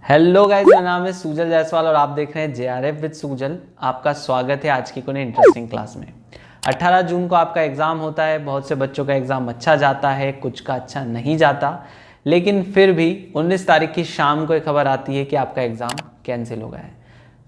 Hello guys, मेरा नाम है सूजल जायसवाल और आप देख रहे हैं जेआरएफ विद सूजल। आपका स्वागत है आज की कोई इंटरेस्टिंग क्लास में। 18 जून को आपका एग्ज़ाम होता है। बहुत से बच्चों का एग्ज़ाम अच्छा जाता है, कुछ का अच्छा नहीं जाता, लेकिन फिर भी 19 तारीख की शाम को एक खबर आती है कि आपका एग्ज़ाम कैंसिल हो गया है।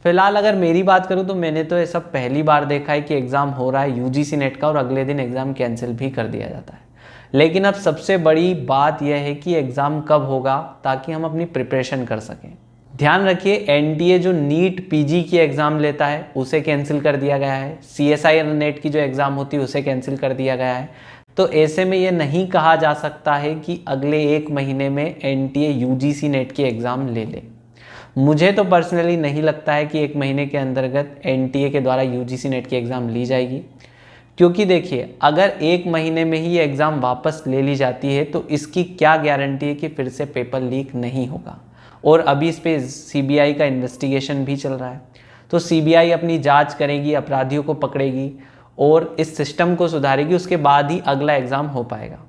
फिलहाल अगर मेरी बात करूं तो मैंने तो ये सब पहली बार देखा है कि एग्ज़ाम हो रहा है यूजीसी नेट का और अगले दिन एग्ज़ाम कैंसिल भी कर दिया जाता है। लेकिन अब सबसे बड़ी बात यह है कि एग्ज़ाम कब होगा ताकि हम अपनी प्रिपरेशन कर सकें। ध्यान रखिए, एनटीए जो नीट पीजी की एग्ज़ाम लेता है उसे कैंसिल कर दिया गया है। सीएसआई नेट की जो एग्ज़ाम होती है उसे कैंसिल कर दिया गया है। तो ऐसे में ये नहीं कहा जा सकता है कि अगले एक महीने में एनटीए यूजीसी नेट की एग्ज़ाम ले ले। मुझे तो पर्सनली नहीं लगता है कि एक महीने के अंतर्गत एनटीए के द्वारा यूजीसी नेट की एग्ज़ाम ली जाएगी, क्योंकि देखिए अगर एक महीने में ही एग्ज़ाम वापस ले ली जाती है तो इसकी क्या गारंटी है कि फिर से पेपर लीक नहीं होगा। और अभी इस पे सीबीआई का इन्वेस्टिगेशन भी चल रहा है, तो सीबीआई अपनी जांच करेगी, अपराधियों को पकड़ेगी और इस सिस्टम को सुधारेगी, उसके बाद ही अगला एग्ज़ाम हो पाएगा।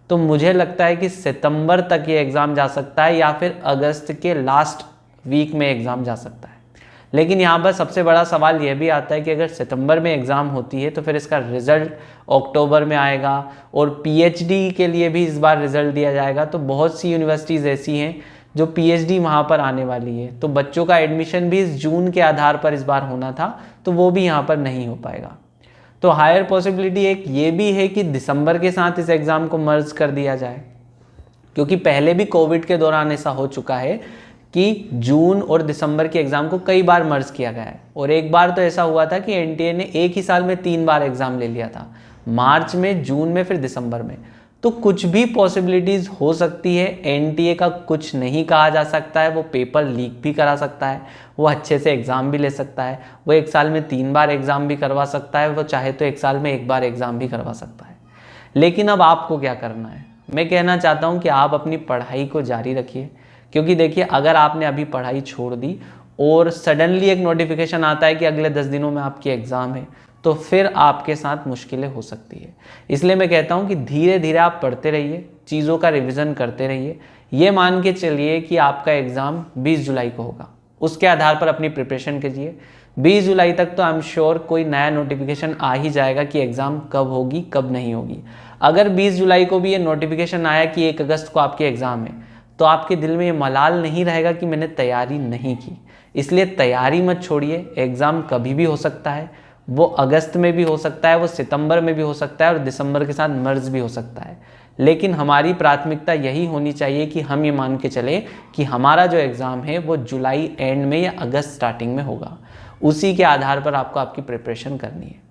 तो मुझे लगता है कि सितंबर तक ये एग्ज़ाम जा सकता है या फिर अगस्त के लास्ट वीक में एग्ज़ाम जा सकता है। लेकिन यहाँ पर सबसे बड़ा सवाल यह भी आता है कि अगर सितंबर में एग्ज़ाम होती है तो फिर इसका रिज़ल्ट अक्टूबर में आएगा और पीएचडी के लिए भी इस बार रिज़ल्ट दिया जाएगा। तो बहुत सी यूनिवर्सिटीज़ ऐसी हैं जो पीएचडी वहाँ पर आने वाली है, तो बच्चों का एडमिशन भी इस जून के आधार पर इस बार होना था, तो वो भी यहाँ पर नहीं हो पाएगा। तो हायर पॉसिबिलिटी एक ये भी है कि दिसंबर के साथ इस एग्ज़ाम को मर्ज कर दिया जाए, क्योंकि पहले भी कोविड के दौरान ऐसा हो चुका है कि जून और दिसंबर के एग्ज़ाम को कई बार मर्ज किया गया है। और एक बार तो ऐसा हुआ था कि एनटीए ने एक ही साल में 3 बार एग्ज़ाम ले लिया था, मार्च में, जून में, फिर दिसंबर में। तो कुछ भी पॉसिबिलिटीज़ हो सकती है। एनटीए का कुछ नहीं कहा जा सकता है, वो पेपर लीक भी करा सकता है, वो अच्छे से एग्ज़ाम भी ले सकता है, वो एक साल में 3 बार एग्ज़ाम भी करवा सकता है, वो चाहे तो एक साल में 1 बार एग्ज़ाम भी करवा सकता है। लेकिन अब आपको क्या करना है? मैं कहना चाहता हूँ कि आप अपनी पढ़ाई को जारी रखिए, क्योंकि देखिए अगर आपने अभी पढ़ाई छोड़ दी और सडनली एक नोटिफिकेशन आता है कि अगले 10 दिनों में आपकी एग्ज़ाम है, तो फिर आपके साथ मुश्किलें हो सकती है। इसलिए मैं कहता हूँ कि धीरे धीरे आप पढ़ते रहिए, चीज़ों का रिवीजन करते रहिए। ये मान के चलिए कि आपका एग्ज़ाम 20 जुलाई को होगा, उसके आधार पर अपनी प्रिपरेशन कीजिए। 20 जुलाई तक तो आई एम श्योर कोई नया नोटिफिकेशन आ ही जाएगा कि एग्ज़ाम कब होगी कब नहीं होगी। अगर 20 जुलाई को भी ये नोटिफिकेशन आया कि 1 अगस्त को आपकी एग्ज़ाम है, तो आपके दिल में ये मलाल नहीं रहेगा कि मैंने तैयारी नहीं की। इसलिए तैयारी मत छोड़िए। एग्ज़ाम कभी भी हो सकता है, वो अगस्त में भी हो सकता है, वो सितंबर में भी हो सकता है और दिसंबर के साथ मर्ज भी हो सकता है। लेकिन हमारी प्राथमिकता यही होनी चाहिए कि हम ये मान के चले कि हमारा जो एग्ज़ाम है वो जुलाई एंड में या अगस्त स्टार्टिंग में होगा। उसी के आधार पर आपको आपकी प्रिपरेशन करनी है।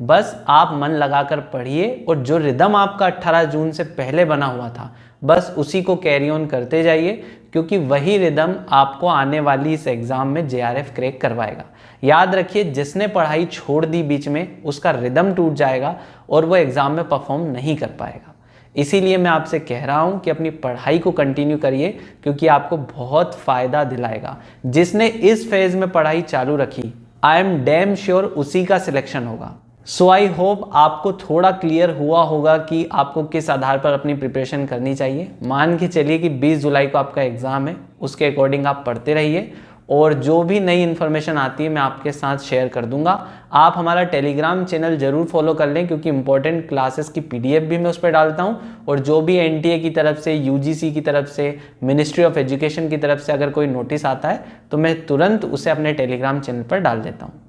बस आप मन लगाकर पढ़िए और जो रिदम आपका 18 जून से पहले बना हुआ था बस उसी को कैरी ऑन करते जाइए, क्योंकि वही रिदम आपको आने वाली इस एग्ज़ाम में जेआरएफ क्रैक करवाएगा। याद रखिए, जिसने पढ़ाई छोड़ दी बीच में उसका रिदम टूट जाएगा और वो एग्ज़ाम में परफॉर्म नहीं कर पाएगा। इसीलिए मैं आपसे कह रहा हूँ कि अपनी पढ़ाई को कंटिन्यू करिए, क्योंकि आपको बहुत फ़ायदा दिलाएगा। जिसने इस फेज़ में पढ़ाई चालू रखी, आई एम डैम श्योर उसी का सिलेक्शन होगा। सो आई होप आपको थोड़ा क्लियर हुआ होगा कि आपको किस आधार पर अपनी प्रिपरेशन करनी चाहिए। मान के चलिए कि 20 जुलाई को आपका एग्ज़ाम है, उसके अकॉर्डिंग आप पढ़ते रहिए और जो भी नई इन्फॉर्मेशन आती है मैं आपके साथ शेयर कर दूंगा। आप हमारा टेलीग्राम चैनल ज़रूर फॉलो कर लें, क्योंकि इंपॉर्टेंट क्लासेस की पीडीएफ भी मैं उस पर डालता हूं। और जो भी एनटीए की तरफ से, यूजीसी की तरफ से, मिनिस्ट्री ऑफ एजुकेशन की तरफ से अगर कोई नोटिस आता है तो मैं तुरंत उसे अपने टेलीग्राम चैनल पर डाल देता हूँ।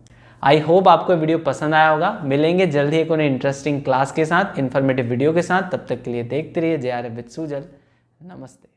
आई होप आपको वीडियो पसंद आया होगा। मिलेंगे जल्दी एक और इंटरेस्टिंग क्लास के साथ, इन्फॉर्मेटिव वीडियो के साथ। तब तक के लिए देखते रहिए जेआरएफ विद सूजल। नमस्ते।